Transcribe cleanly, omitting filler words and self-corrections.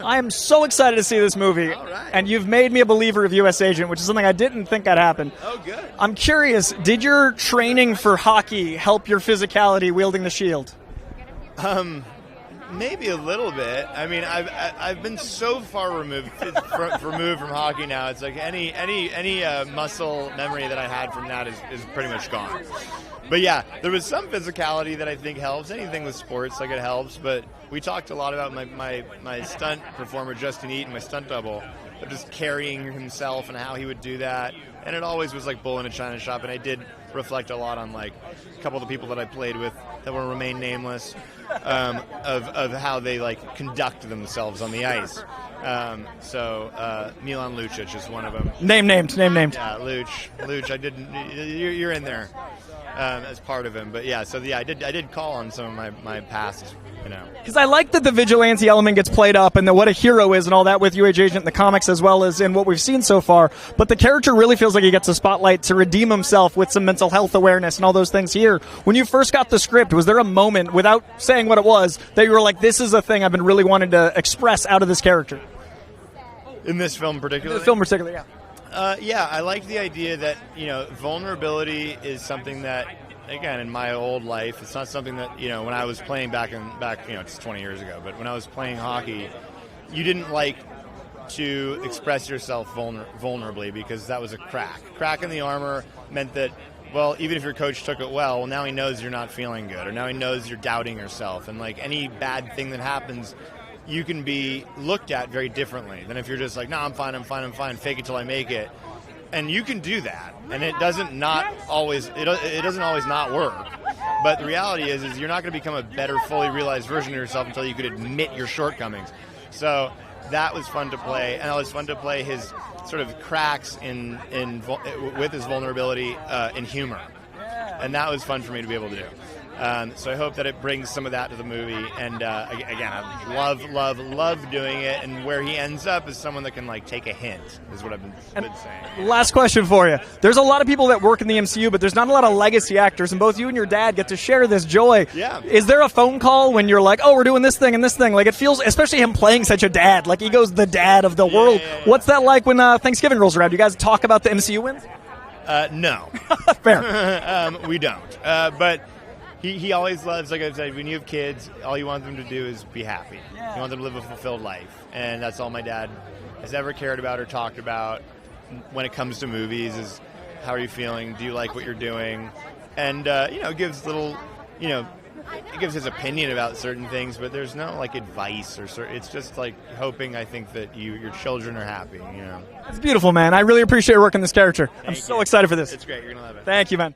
I am so excited to see this movie, and you've made me a believer of U.S. Agent, which is something I didn't think had happened. Oh, good. I'm curious, did your training for hockey help your physicality wielding the shield? Maybe a little bit. I mean, I've been so far removed from hockey now. It's like any muscle memory that I had from that is pretty much gone. But yeah, there was some physicality that I think helps. Anything with sports, like, it helps. But we talked a lot about my stunt performer, Justin Eaton, my stunt double, of just carrying himself and how he would do that. And it always was like bull in a china shop. And I did reflect a lot on, like, a couple of the people that I played with that will remain nameless, of how they, like, conduct themselves on the ice. Milan Lucic is one of them. Name named. Yeah, Luch. I didn't. You're in there as part of him, but yeah. So yeah, I did call on some of my past. Because I like that the vigilante element gets played up and what a hero is and all that with UH Agent in the comics as well as in what we've seen so far. But the character really feels like he gets a spotlight to redeem himself with some mental health awareness and all those things here. When you first got the script, was there a moment, without saying what it was, that you were like, this is a thing I've been really wanting to express out of this character? In this film particularly? Yeah. Yeah, I like the idea that, vulnerability is something that, again, in my old life, it's not something that, when I was playing back, it's 20 years ago, but when I was playing hockey, you didn't like to express yourself vulnerably because that was a crack. Crack in the armor meant that, well, even if your coach took it well, now he knows you're not feeling good, or now he knows you're doubting yourself, and, like, any bad thing that happens, you can be looked at very differently than if you're just like, no, I'm fine, fake it till I make it. And you can do that, and it doesn't always not work. But the reality is you're not going to become a better, fully realized version of yourself until you could admit your shortcomings. So that was fun to play, and it was fun to play his sort of cracks with his vulnerability in humor, and that was fun for me to be able to do. So I hope that it brings some of that to the movie. And again, I love doing it. And where he ends up is someone that can, like, take a hint, is what I've been saying. Last question for you. There's a lot of people that work in the MCU, but there's not a lot of legacy actors. And both you and your dad get to share this joy. Yeah. Is there a phone call when you're like, oh, we're doing this thing and this thing? Like, it feels, especially him playing such a dad, like he goes the dad of the world. Yeah. What's that like when Thanksgiving rolls around? Do you guys talk about the MCU wins? No. Fair. We don't. But he always loves, like I said, when you have kids, all you want them to do is be happy. Yeah. You want them to live a fulfilled life. And that's all my dad has ever cared about or talked about when it comes to movies is, how are you feeling? Do you like what you're doing? And, gives little, it gives his opinion about certain things, but there's no, like, advice or it's just, like, hoping, I think, that your children are happy, It's beautiful, man. I really appreciate working this character. I'm so excited for this. It's great. You're going to love it. Thank you, man.